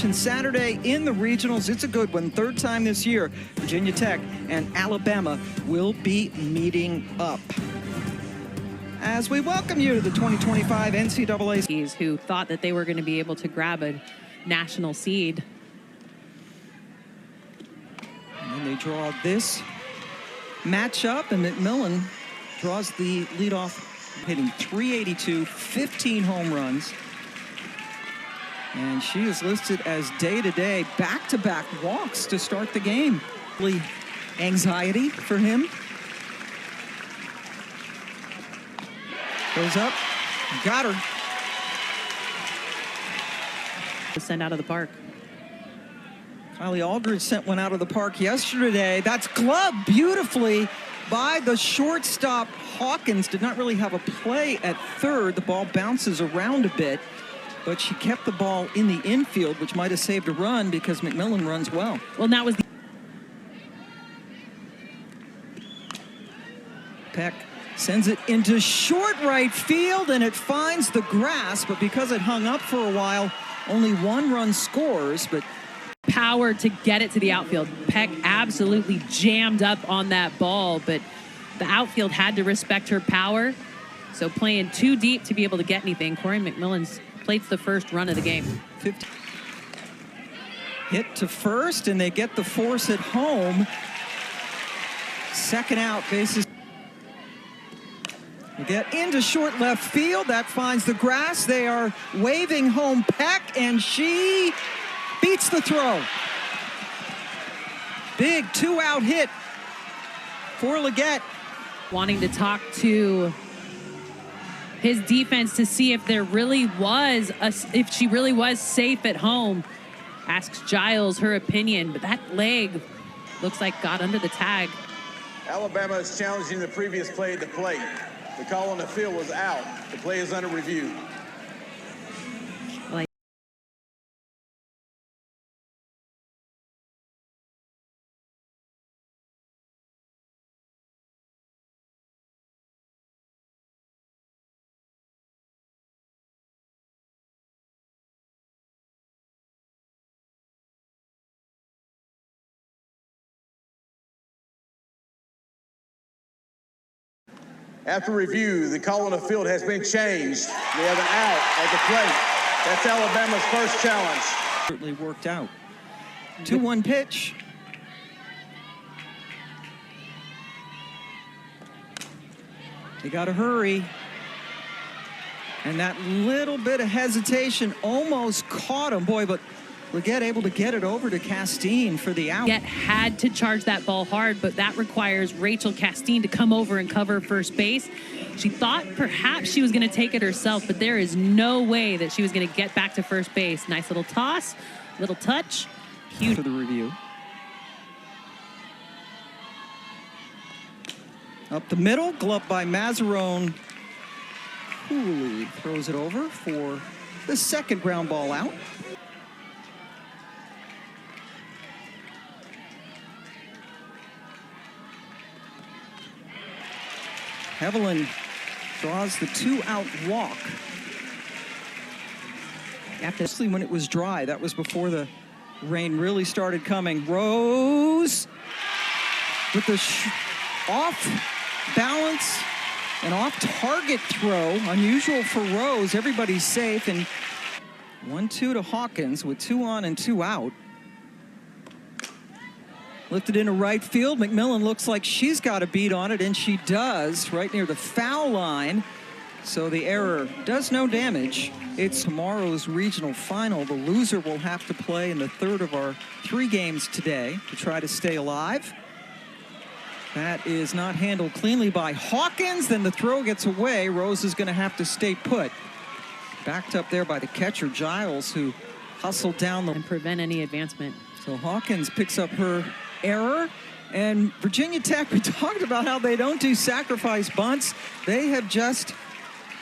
action Saturday in the regionals. It's a good one. Third time this year, Virginia Tech and Alabama will be meeting up. As we welcome you to the 2025 NCAA. Who thought that they were going to be able to grab a national seed. And they draw this matchup, and McMillan draws the leadoff, hitting .382, 15 home runs. And she is listed as day-to-day, back-to-back walks to start the game. Really anxiety for him. Goes up, got her. Send out of the park. Kylie Aldridge sent one out of the park yesterday. That's gloved beautifully by the shortstop. Hawkins did not really have a play at third. The ball bounces around a bit, but she kept the ball in the infield, which might have saved a run because McMillan runs well. Well, that was the Peck sends it into short right field, and it finds the grass, but because it hung up for a while, only one run scores, but power to get it to the outfield. Peck absolutely jammed up on that ball, but the outfield had to respect her power. So playing too deep to be able to get anything. Corey McMillan's plates the first run of the game. 50. Hit to first, and they get the force at home. Second out, bases. We get into short left field. That finds the grass. They are waving home Peck, and she beats the throw. Big two-out hit for Leggett. Wanting to talk to his defense to see if there really was if she really was safe at home. Asks Giles her opinion, but that leg looks like got under the tag. Alabama is challenging the previous play at the plate. The call on the field was out. The play is under review. After review, the call on the field has been changed. We have an out at the plate. That's Alabama's first challenge. Certainly worked out. 2-1 pitch. They got to hurry. And that little bit of hesitation almost caught him. Boy, but Leggett able to get it over to Castine for the out. Leggett had to charge that ball hard, but that requires Rachel Castine to come over and cover first base. She thought perhaps she was going to take it herself, but there is no way that she was going to get back to first base. Nice little toss, little touch. Huge. For the review. Up the middle, gloved by Mazzarone. Cooley throws it over for the second ground ball out. Evelyn draws the two-out walk. Especially when it was dry. That was before the rain really started coming. Rose with the off balance and off target throw. Unusual for Rose. Everybody's safe. And 1-2 to Hawkins with 2 on and 2 out. Lifted into right field. McMillan looks like she's got a beat on it, and she does, right near the foul line. So the error does no damage. It's tomorrow's regional final. The loser will have to play in the third of our 3 games today to try to stay alive. That is not handled cleanly by Hawkins. Then the throw gets away. Rose is going to have to stay put. Backed up there by the catcher, Giles, who hustled down and prevent any advancement. So Hawkins picks up her error. And Virginia Tech, we talked about how they don't do sacrifice bunts. They have just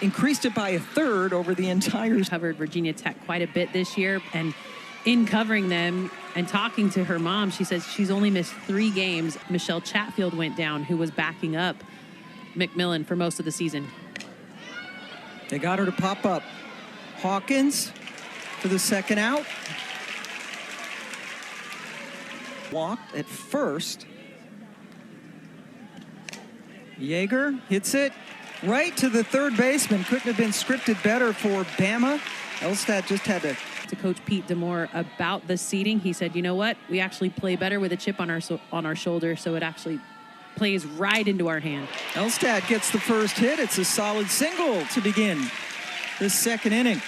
increased it by a third over the entire. Covered Virginia Tech quite a bit this year, and in covering them and talking to her mom, she says she's only missed 3 games. Michelle Chatfield went down, who was backing up McMillan for most of the season. They got her to pop up. Hawkins for the second out. Walked at first. Yeager hits it right to the third baseman. Couldn't have been scripted better for Bama. Elstad just had to Coach Pete Demore about the seating. He said, you know what? We actually play better with a chip on our shoulder, so it actually plays right into our hand. Elstad gets the first hit. It's a solid single to begin this second inning.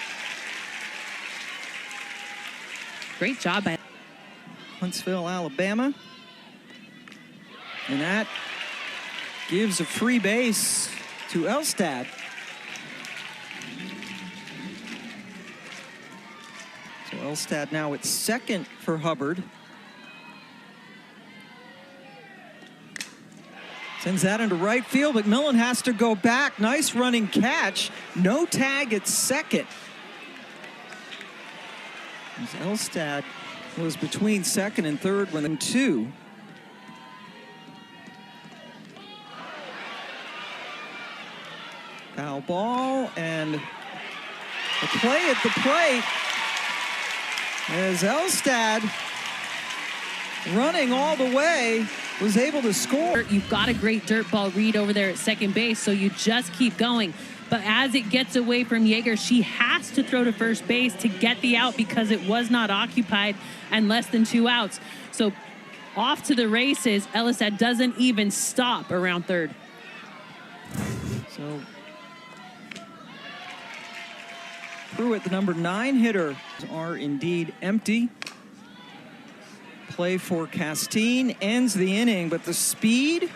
Great job by Huntsville, Alabama. And that gives a free base to Elstad. So Elstad now at second for Hubbard. Sends that into right field. McMillan has to go back. Nice running catch. No tag at second. As Elstad was between second and third when the two. Foul ball and a play at the plate as Elstad, running all the way, was able to score. You've got a great dirt ball read over there at second base, so you just keep going. But as it gets away from Yeager, she has to throw to first base to get the out because it was not occupied and less than 2 outs. So off to the races. Elstad doesn't even stop around third. So Pruitt, the number 9 hitter, are indeed empty. Play for Castine ends the inning, but the speed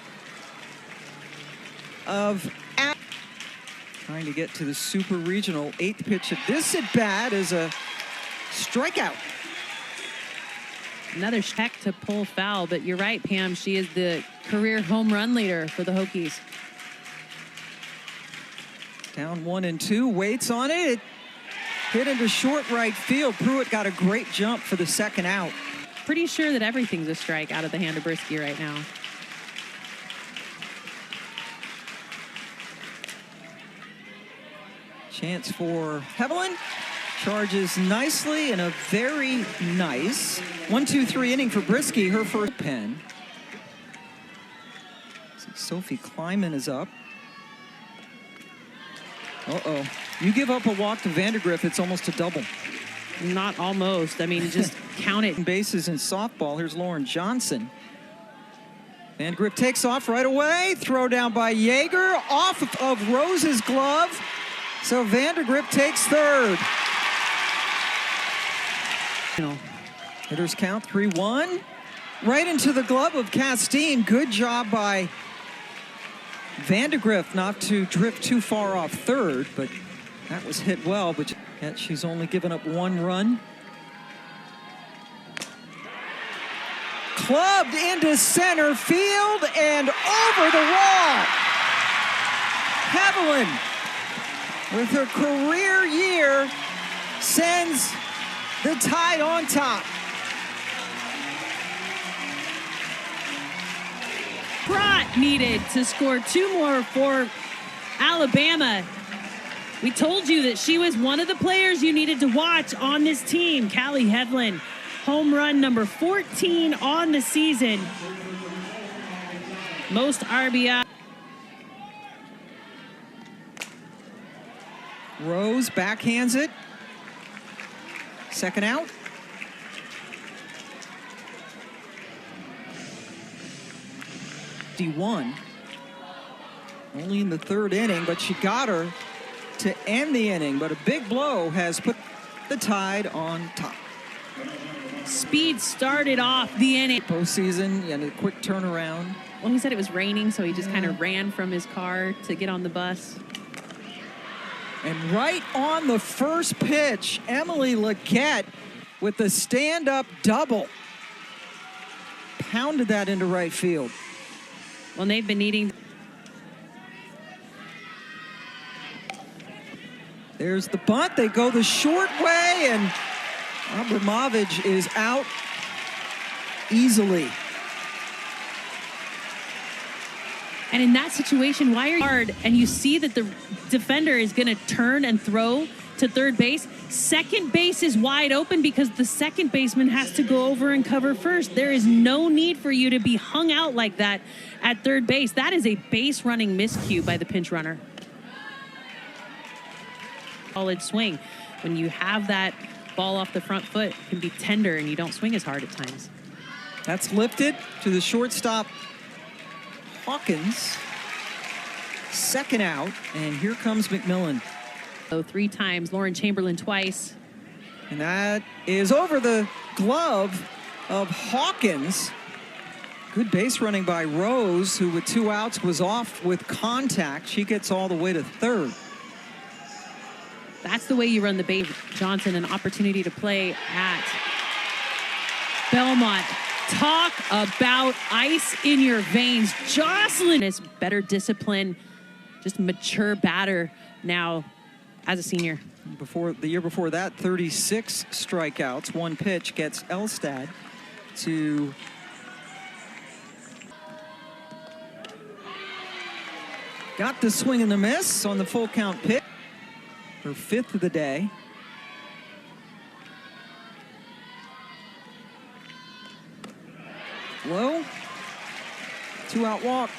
of trying to get to the Super Regional 8th pitch of this at bat is a strikeout. Another check to pull foul, but you're right, Pam. She is the career home run leader for the Hokies. Down 1-2, waits on it. Hit into short right field. Pruitt got a great jump for the second out. Pretty sure that everything's a strike out of the hand of Brisky right now. Chance for Hevelin. Charges nicely in a very nice 1-2-3 inning for Brisky, her first pen. Sophie Kleiman is up. Uh-oh. You give up a walk to Vandergrift, it's almost a double. Not almost. I mean, just count it. Bases in softball. Here's Lauren Johnson. Vandergrift takes off right away. Throw down by Yeager. Off of Rose's glove. So Vandergrift takes third. Hitters count 3-1. Right into the glove of Castine. Good job by Vandergrift not to drift too far off third, but that was hit well, but yet she's only given up 1 run. Clubbed into center field and over the wall. Hevelin, with her career year, sends the Tide on top. Trot needed to score 2 more for Alabama. We told you that she was one of the players you needed to watch on this team. Callie Hevelin, home run number 14 on the season. Most RBI. Rose backhands it. Second out. D1. Only in the 3rd inning, but she got her to end the inning. But a big blow has put the Tide on top. Speed started off the inning. Postseason and a quick turnaround. Well, he said it was raining, so he just kind of ran from his car to get on the bus. And right on the first pitch, Emily Leggett with the stand-up double. Pounded that into right field. Well, they've been needing. There's the bunt. They go the short way, and Abramovich is out easily. And in that situation, why are you hard and you see that the defender is going to turn and throw to third base. Second base is wide open because the second baseman has to go over and cover first. There is no need for you to be hung out like that at third base. That is a base running miscue by the pinch runner. Solid swing. When you have that ball off the front foot, it can be tender and you don't swing as hard at times. That's lifted to the shortstop, Hawkins. Second out, and here comes McMillan. So 3 times, Lauren Chamberlain twice. And that is over the glove of Hawkins. Good base running by Rose, who with 2 outs was off with contact. She gets all the way to third. That's the way you run the base. Johnson, an opportunity to play at Belmont. Talk about ice in your veins. Jocelyn is better discipline, just mature batter now as a senior. The year before that, 36 strikeouts, 1 pitch gets Elstad to got the swing and the miss on the full count pitch. Her 5th of the day. Low, 2-out walk.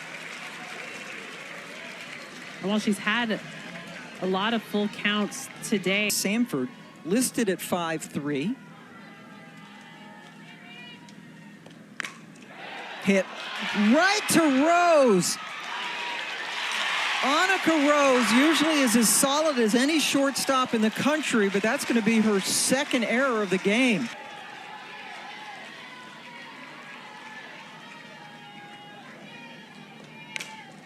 Well, she's had a lot of full counts today. Samford listed at 5-3. Hit right to Rose. Annika Rose usually is as solid as any shortstop in the country, but that's going to be her 2nd error of the game.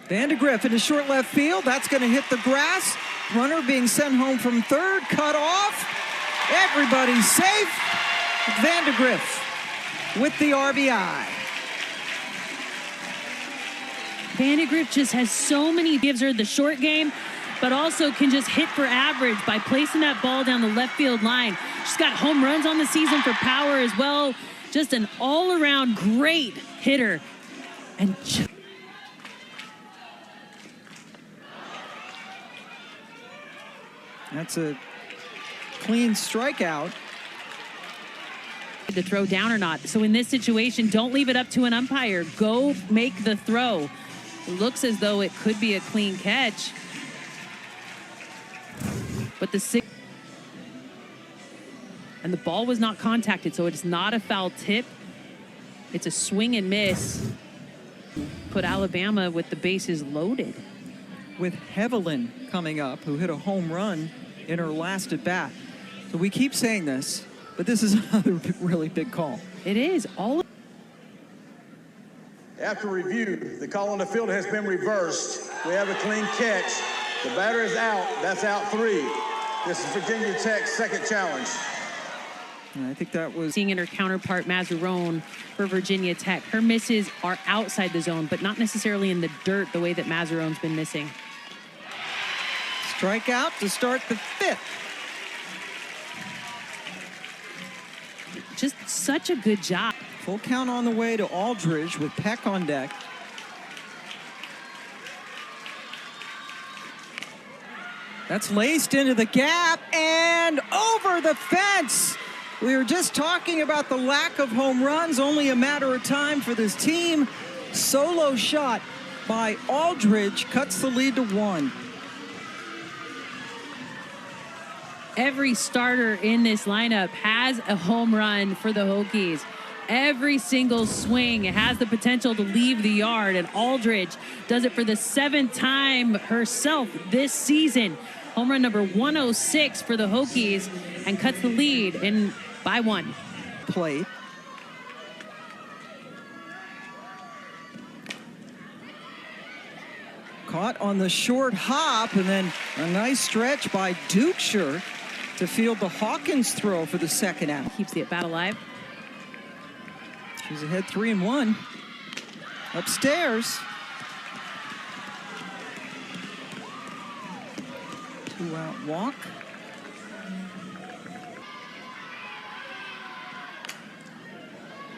Vandegrift into short left field. That's going to hit the grass. Runner being sent home from third. Cut off. Everybody's safe. Vandegrift with the RBI. Vandegrift just has so many, gives her the short game, but also can just hit for average by placing that ball down the left field line. She's got home runs on the season for power as well. Just an all-around great hitter. And that's a clean strikeout. To throw down or not. So in this situation, don't leave it up to an umpire. Go make the throw. It looks as though it could be a clean catch. But and the ball was not contacted, so it's not a foul tip. It's a swing and miss. Put Alabama with the bases loaded. With Hevelin coming up, who hit a home run in her last at bat. So we keep saying this, but this is another really big call. It is. After review, the call on the field has been reversed. We have a clean catch. The batter is out. That's out 3. This is Virginia Tech's 2nd challenge. And I think that was seeing in her counterpart Mazzarone for Virginia Tech. Her misses are outside the zone, but not necessarily in the dirt the way that Mazzarone's been missing. Strikeout to start the 5th. Just such a good job. Full count on the way to Aldridge with Peck on deck. That's laced into the gap and over the fence. We were just talking about the lack of home runs, only a matter of time for this team. Solo shot by Aldridge cuts the lead to 1. Every starter in this lineup has a home run for the Hokies. Every single swing has the potential to leave the yard, and Aldridge does it for the 7th time herself this season. Home run number 106 for the Hokies, and cuts the lead in by 1. Plate. Caught on the short hop, and then a nice stretch by Dukeshire to field the Hawkins throw for the 2nd out. Keeps the at-bat alive. She's ahead 3-1. Upstairs. 2-out walk.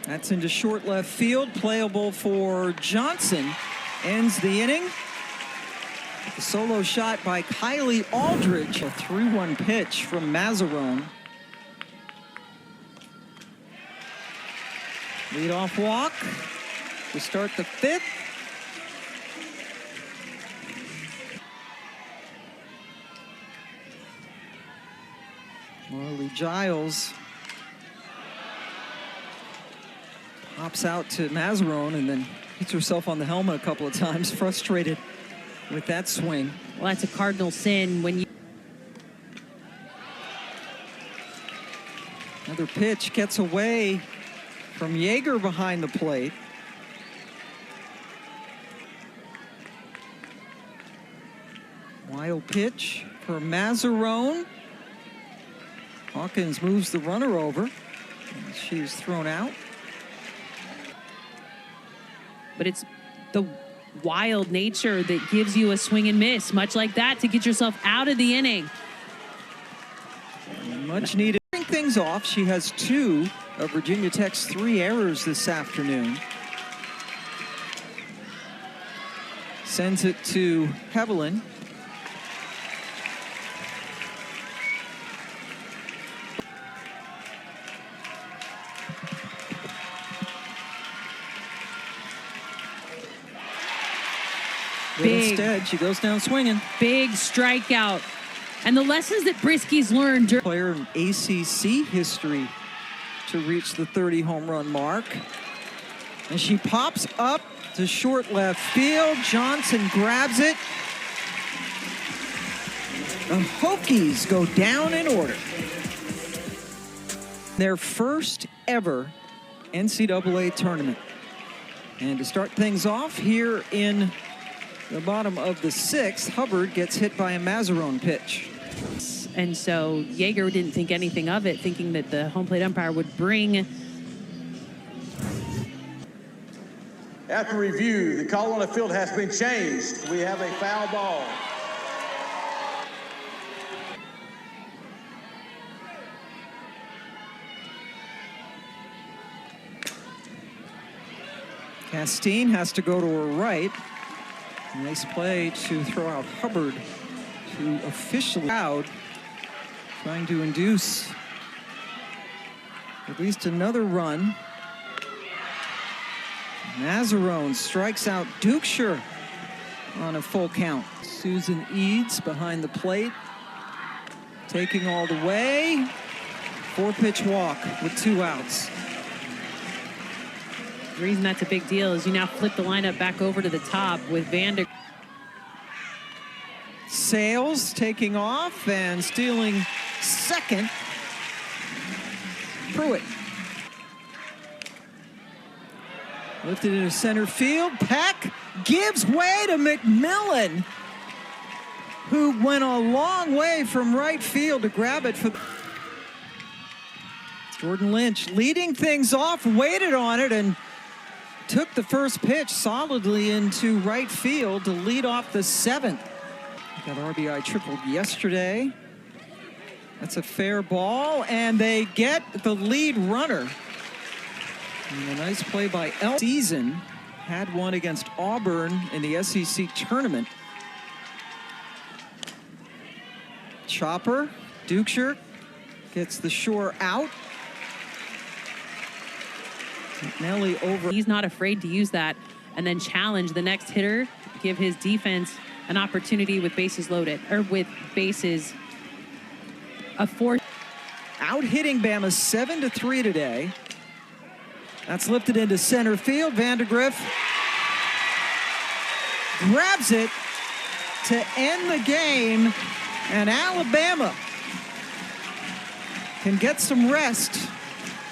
That's into short left field, playable for Johnson. Ends the inning. A solo shot by Kylie Aldridge. A 3-1 pitch from Mazzarone. Leadoff walk to start the 5th. Marley Giles pops out to Mazzarone and then hits herself on the helmet a couple of times, frustrated with that swing. Well, that's a cardinal sin when you... Another pitch gets away from Yeager behind the plate. Wild pitch for Mazzarone. Hawkins moves the runner over. And she's thrown out. But it's the wild nature that gives you a swing and miss, much like that, to get yourself out of the inning. Much needed. Things off. She has 2 of Virginia Tech's 3 errors this afternoon. Sends it to Hevelin. But instead, she goes down swinging. Big strikeout. And the lessons that Brisky's learned. Player in ACC history to reach the 30 home run mark. And she pops up to short left field. Johnson grabs it. The Hokies go down in order. Their first ever NCAA tournament. And to start things off here in the bottom of the 6th, Hubbard gets hit by a Mazzarone pitch. And so Yeager didn't think anything of it, thinking that the home plate umpire would bring. After review, the call on the field has been changed. We have a foul ball. Castine has to go to her right. Nice play to throw out Hubbard to officially out, trying to induce at least another run. Mazzarone strikes out Dukeshire on a full count. Susan Eads behind the plate, taking all the way. 4-pitch walk with 2 outs. The reason that's a big deal is you now flip the lineup back over to the top with Vander. Sales taking off and stealing second. Pruitt. Lifted into center field. Peck gives way to McMillan, who went a long way from right field to grab it for Jordan Lynch leading things off, waited on it and took the first pitch solidly into right field to lead off the 7th. Got RBI tripled yesterday. That's a fair ball, and they get the lead runner. And a nice play by El. Season had one against Auburn in the SEC tournament. Chopper, Dukeshire gets the shore out. McNally over. He's not afraid to use that and then challenge the next hitter, give his defense an opportunity with bases loaded, or with bases a 4. Out hitting Bama 7-3 today. That's lifted into center field. Vandergriff grabs it to end the game, and Alabama can get some rest.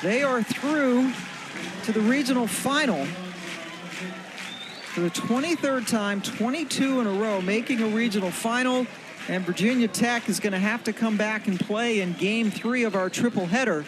They are through to the regional final for the 23rd time, 22 in a row, making a regional final. And Virginia Tech is going to have to come back and play in Game 3 of our triple header